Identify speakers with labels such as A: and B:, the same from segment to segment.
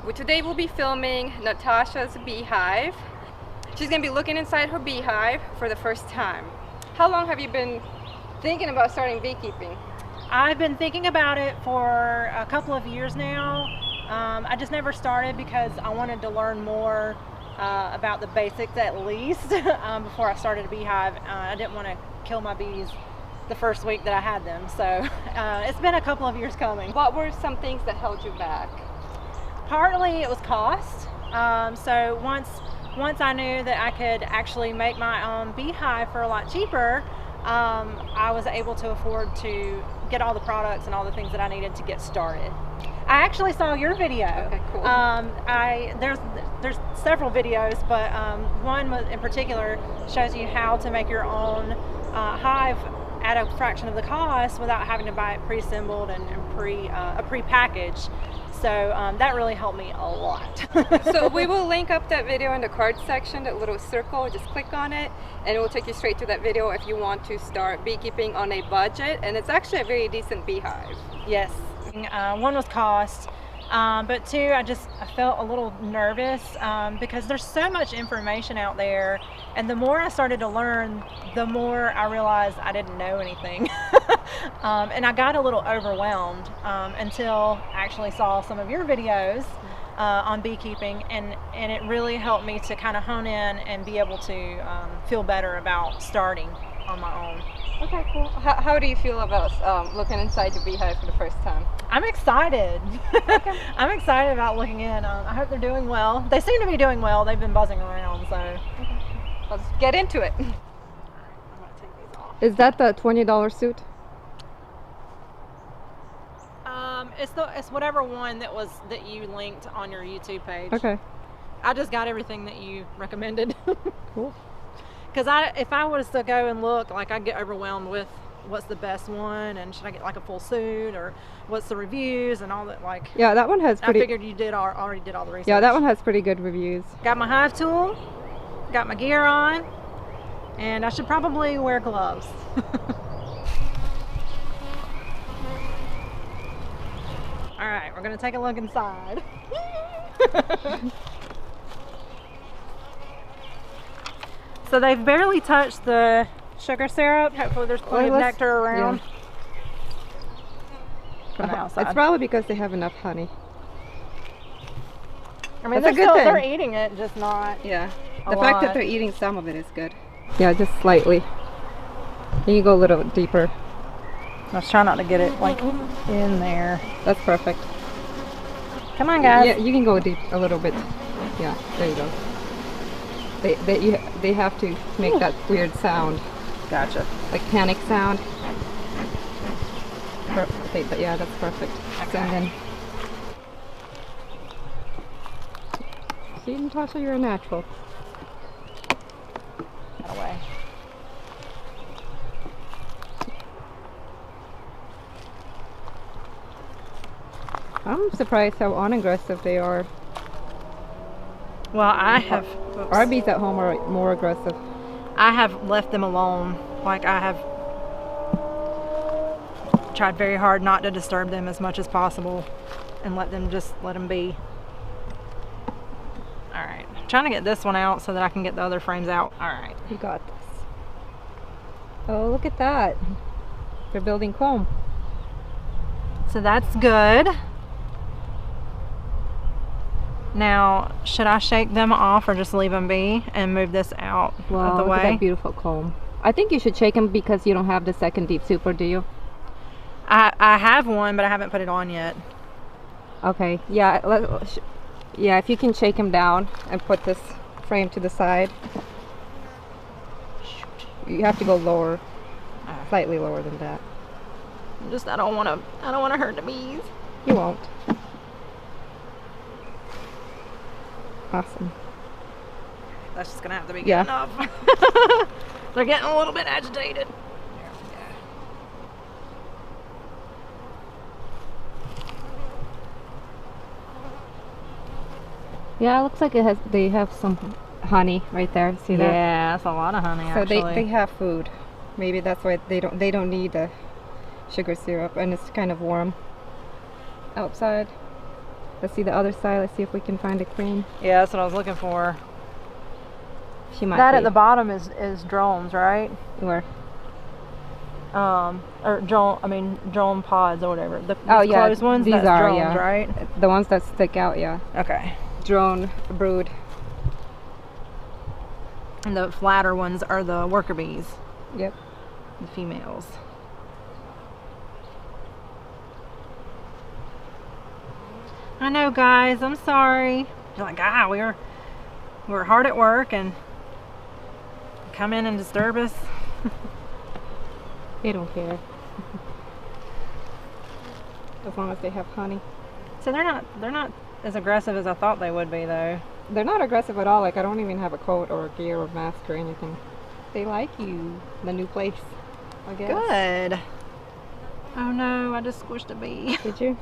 A: Today we'll be filming Natasha's beehive. She's going to be looking inside her beehive for the first time. How long have you been thinking about starting beekeeping?
B: I've been thinking about it for a couple of years now. I just never started because I wanted to learn more about the basics at least before I started a beehive. I didn't want to kill my bees the first week that I had them, so it's been a couple of years coming.
A: What were some things that held you back?
B: Partly it was cost. So once I knew that I could actually make my own beehive for a lot cheaper, I was able to afford to get all the products and all the things that I needed to get started. I actually saw your video.
A: Okay, cool.
B: There's several videos, but one in particular shows you how to make your own hive at a fraction of the cost without having to buy it pre-assembled and pre-packaged. So that really helped me a lot.
A: So we will link up that video in the card section, that little circle. Just click on it and it will take you straight to that video if you want to start beekeeping on a budget. And it's actually a very decent beehive.
B: Yes. One was cost, but two, I felt a little nervous because there's so much information out there, and the more I started to learn, the more I realized I didn't know anything. And I got a little overwhelmed until I actually saw some of your videos on beekeeping, and it really helped me to kind of hone in and be able to feel better about starting on my own.
A: Okay, cool. How do you feel about looking inside your beehive for the first time?
B: I'm excited.
A: Okay.
B: I'm excited about looking in. I hope they're doing well. They seem to be doing well. They've been buzzing around, so.
A: Okay. Let's get into it.
B: I'm gonna take these off.
A: Is that the $20 suit?
B: It's whatever one that you linked on your YouTube page.
A: Okay.
B: I just got everything that you recommended.
A: Cool.
B: Because if I was to go and look, like, I'd get overwhelmed with what's the best one, and should I get like a full suit, or what's the reviews and all that. Like,
A: yeah, that one has pretty.
B: I figured you already did all the research.
A: Yeah, that one has pretty good reviews.
B: Got my hive tool, got my gear on, and I should probably wear gloves. All right, we're gonna take a look inside. So they've barely touched the sugar syrup. Hopefully there's plenty of nectar around.
A: Yeah.
B: From the outside.
A: It's probably because they have enough honey.
B: I mean,
A: that's a good thing.
B: They're eating it, just not.
A: Yeah.
B: The
A: fact that they're eating some of it is good. Yeah, just slightly. You can go a little deeper.
B: I was trying not to get it like in there.
A: That's perfect.
B: Come on, guys.
A: Yeah, you can go deep a little bit. Yeah, there you go. They have to make that weird sound.
B: Gotcha.
A: Like panic sound. Okay, but yeah, that's perfect.
B: Okay.
A: And then, see, Natasha, you're a natural.
B: That away.
A: I'm surprised how unaggressive they are.
B: Well, I have.
A: Our bees at home are more aggressive.
B: I have left them alone. Like, I have tried very hard not to disturb them as much as possible and let them be. All right, I'm trying to get this one out so that I can get the other frames out. All right,
A: You got this. Oh, look at that. They're building comb.
B: so that's good. Now, should I shake them off or just leave them be and move this out of the
A: Look
B: way?
A: at that beautiful comb. I think you should shake them because you don't have the second deep super, do you?
B: I have one, but I haven't put it on yet.
A: Okay, yeah, yeah, if you can shake them down and put this frame to the side. You have to go lower, slightly lower than that.
B: I don't want to hurt the bees.
A: You won't. Awesome.
B: That's just gonna have to be good
A: Yeah.
B: enough. They're getting a little bit agitated.
A: Yeah, it looks like they have some honey right there. See that?
B: Yeah, that's a lot of honey.
A: So
B: actually.
A: they have food. Maybe that's why they don't need the sugar syrup, and it's kind of warm outside. Let's see the other side. Let's see if we can find a queen.
B: Yeah, that's what I was looking for.
A: She might
B: That
A: be.
B: at the bottom is drones, right?
A: Where?
B: Or drone pods or whatever. The
A: Oh, yeah,
B: closed ones,
A: these
B: that's
A: are,
B: drones,
A: yeah.
B: right?
A: The ones that stick out, yeah.
B: Okay.
A: Drone brood.
B: And the flatter ones are the worker bees,
A: Yep.
B: the females. I know, guys, I'm sorry. You're like, we were hard at work and come in and disturb us.
A: They don't care. As long as they have honey.
B: So they're not as aggressive as I thought they would be, though.
A: They're not aggressive at all. Like, I don't even have a coat or gear or mask or anything. They like you. The new place, I guess.
B: Good. Oh no, I just squished a bee.
A: Did you?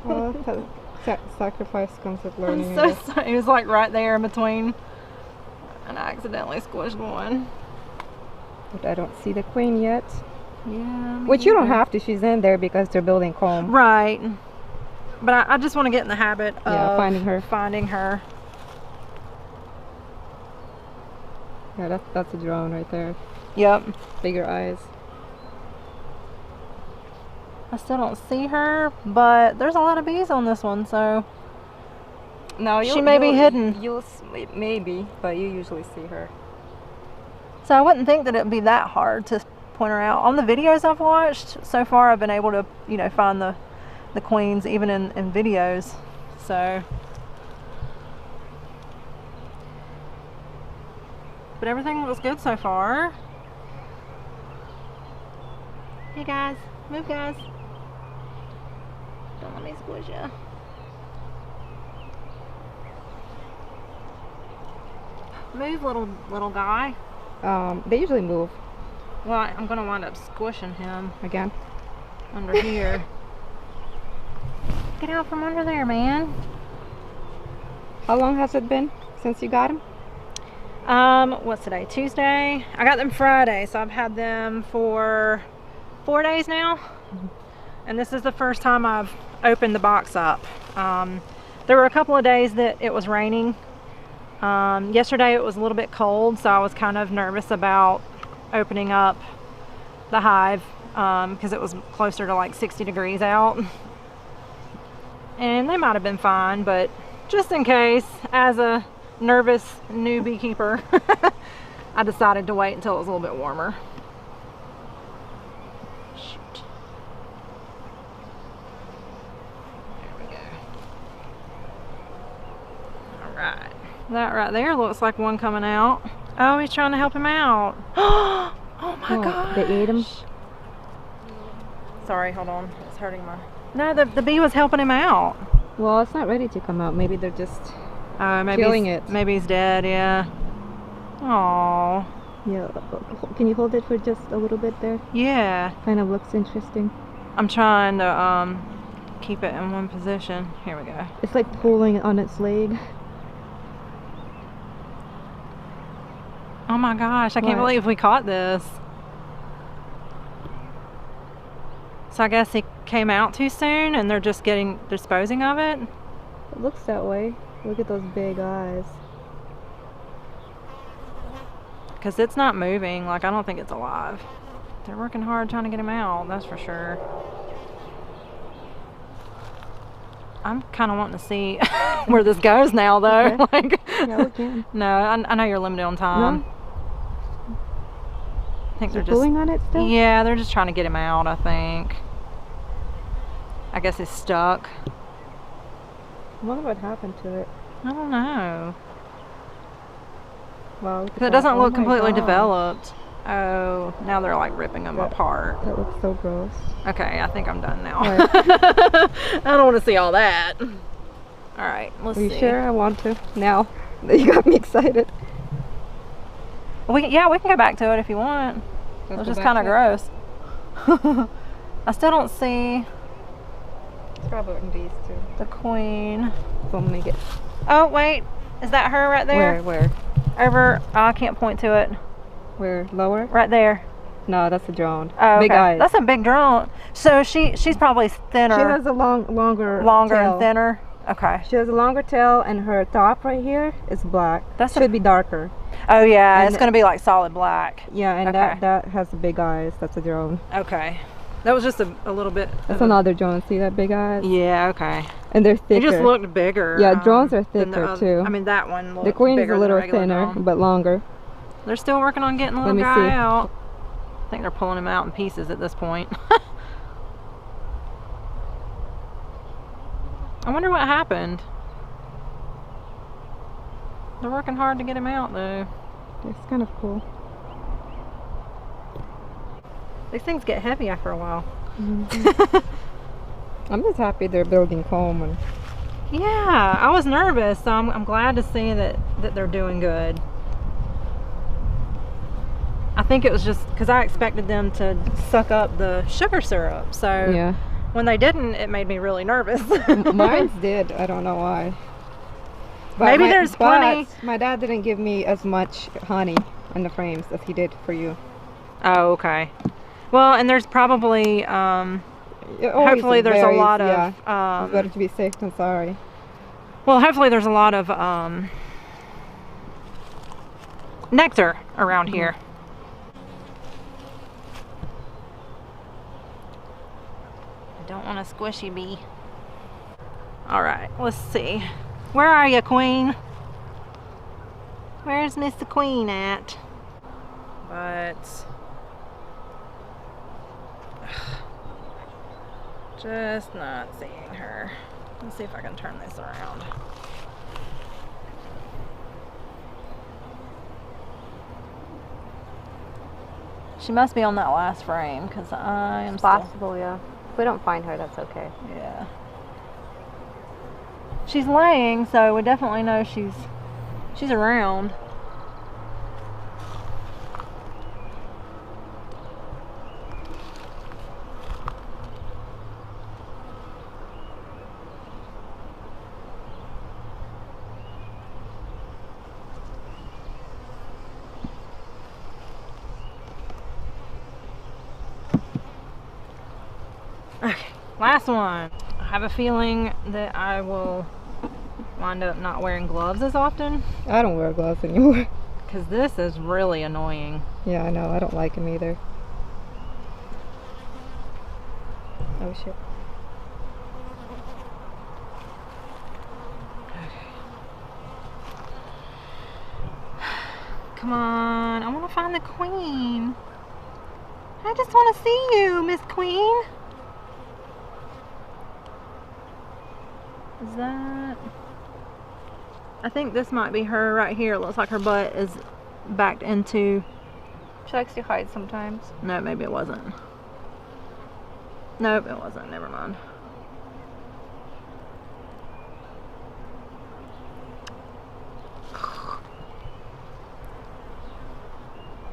A: Well, sacrifice comes with learning.
B: I'm so sorry. It was like right there in between, and I accidentally squished one.
A: But I don't see the queen yet.
B: Yeah.
A: Which you don't have to. She's in there because they're building comb.
B: Right. But I just want to get in the habit of
A: finding her.
B: her.
A: Yeah, that's a drone right there.
B: Yep.
A: Bigger eyes.
B: I still don't see her, but there's a lot of bees on this one, so
A: No,
B: she may be hidden.
A: Maybe, but you usually see her.
B: So I wouldn't think that it would be that hard to point her out. On the videos I've watched so far, I've been able to, find the queens even in videos. So, but everything looks good so far. Hey guys, move guys. Don't let me squish you. Move, little guy.
A: They usually move.
B: Well, I'm gonna wind up squishing him
A: Again.
B: under here. Get out from under there, man.
A: How long has it been since you got them?
B: What's today? Tuesday? I got them Friday, so I've had them for 4 days now. And this is the first time I've opened the box up. There were a couple of days that it was raining. Yesterday it was a little bit cold, so I was kind of nervous about opening up the hive because it was closer to like 60 degrees out. And they might have been fine, but just in case, as a nervous new beekeeper, I decided to wait until it was a little bit warmer. Shoot. There we go. All right. That right there looks like one coming out. Oh, he's trying to help him out. Oh my gosh.
A: They ate him?
B: Sorry, hold on. It's hurting my... No, the bee was helping him out.
A: Well, it's not ready to come out. Maybe they're just
B: Maybe
A: killing it.
B: Maybe he's dead, yeah. Aww.
A: Yeah. Can you hold it for just a little bit there?
B: Yeah.
A: Kind of looks interesting.
B: I'm trying to keep it in one position. Here we go.
A: It's like pulling on its leg.
B: Oh my gosh, I can't
A: What?
B: believe we caught this. So I guess he came out too soon and they're just disposing of it?
A: It looks that way. Look at those big eyes.
B: Because it's not moving. Like, I don't think it's alive. They're working hard trying to get him out, that's for sure. I'm kind of wanting to see where this goes now, though.
A: Okay.
B: Like,
A: Yeah, we can.
B: no, I know you're limited on time.
A: No?
B: I think they're
A: They're
B: just
A: pulling on it still?
B: Yeah, they're just trying to get him out, I think. I guess it's stuck.
A: I wonder what happened to it.
B: I don't know.
A: Wow.
B: Because it doesn't look
A: my
B: completely
A: God.
B: developed. Oh, now they're like ripping them apart.
A: That looks so gross.
B: Okay, I think I'm done now.
A: Right.
B: I don't want to see all that. All right, let's
A: Are you
B: see.
A: sure? I want to. Now that you got me excited.
B: We can go back to it if you want. It was just kind of gross. I still don't see
A: It's probably in these too.
B: the queen.
A: So I'm gonna get.
B: Oh wait, is that her right there?
A: Where?
B: Over. Oh, I can't point to it.
A: Where? Lower?
B: Right there.
A: No, that's a drone.
B: Oh, okay.
A: Big eyes.
B: That's a big drone. So she's probably thinner.
A: She has a longer
B: and
A: tail.
B: thinner. Okay.
A: She has a longer tail, and her top right here is black. That should be darker.
B: Oh yeah,
A: and
B: it's gonna be like solid black.
A: Yeah, and that has the big eyes. That's a drone.
B: Okay. That was just a little bit.
A: That's another drone. See that big eyes?
B: Yeah. Okay.
A: And they're thicker.
B: It just looked bigger.
A: Yeah, drones are thicker too.
B: I mean, that one looked
A: the queen is
B: bigger
A: a little
B: than a regular
A: thinner,
B: drone.
A: but longer.
B: They're still working on getting the little guy out. I think they're pulling him out in pieces at this point. I wonder what happened. They're working hard to get him out though.
A: It's kind of cool.
B: These things get heavy after a while.
A: Mm-hmm. I'm just happy they're building home. And
B: yeah, I was nervous, so I'm glad to see that they're doing good. I think it was just because I expected them to suck up the sugar syrup, so
A: yeah.
B: When they didn't, it made me really nervous.
A: Mine did. I don't know why. But
B: maybe there's plenty.
A: My dad didn't give me as much honey in the frames as he did for you.
B: Oh, okay. Well, and there's probably hopefully there's a lot of
A: it's better to be safe than sorry.
B: Well, hopefully there's a lot of nectar around here. I don't want a squishy bee. All right, let's see. Where are you, Queen? Where's Mr. Queen at? But just not seeing her. Let's see if I can turn this around. She must be on that last frame because I am
A: possible, yeah. If we don't find her, that's okay.
B: Yeah. She's laying, so we definitely know she's around. Okay, last one. I have a feeling that I will wind up not wearing gloves as often.
A: I don't wear gloves anymore.
B: Because this is really annoying.
A: Yeah, I know. I don't like them either. Oh shit.
B: Okay. Come on, I want to find the queen. I just want to see you, Miss Queen. Is that... I think this might be her right here. It looks like her butt is backed into...
A: She likes to hide sometimes.
B: No, maybe it wasn't. Nope, it wasn't. Never mind.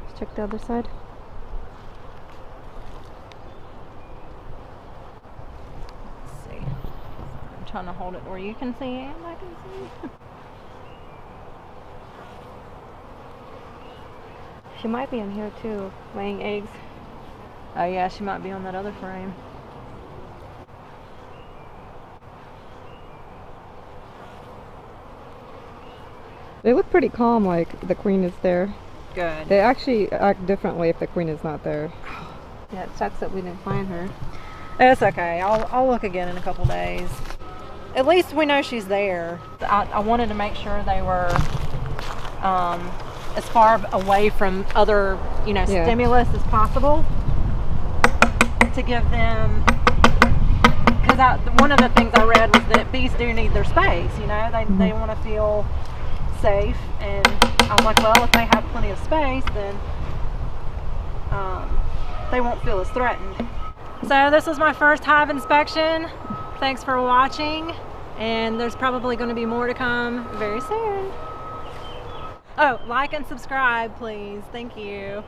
A: Let's check the other side.
B: Trying to hold it where you can see and I can see.
A: She might be in here too, laying eggs.
B: Oh yeah, she might be on that other frame.
A: They look pretty calm, like the queen is there.
B: Good.
A: They actually act differently if the queen is not there. Yeah, it sucks that we didn't find her.
B: It's okay. I'll look again in a couple days. At least we know she's there. I wanted to make sure they were as far away from other, stimulus as possible to give them, because one of the things I read was that bees do need their space, they want to feel safe, and I was like, well, if they have plenty of space, then they won't feel as threatened. So this was my first hive inspection. Thanks for watching, and there's probably going to be more to come very soon. Oh, like and subscribe, please. Thank you.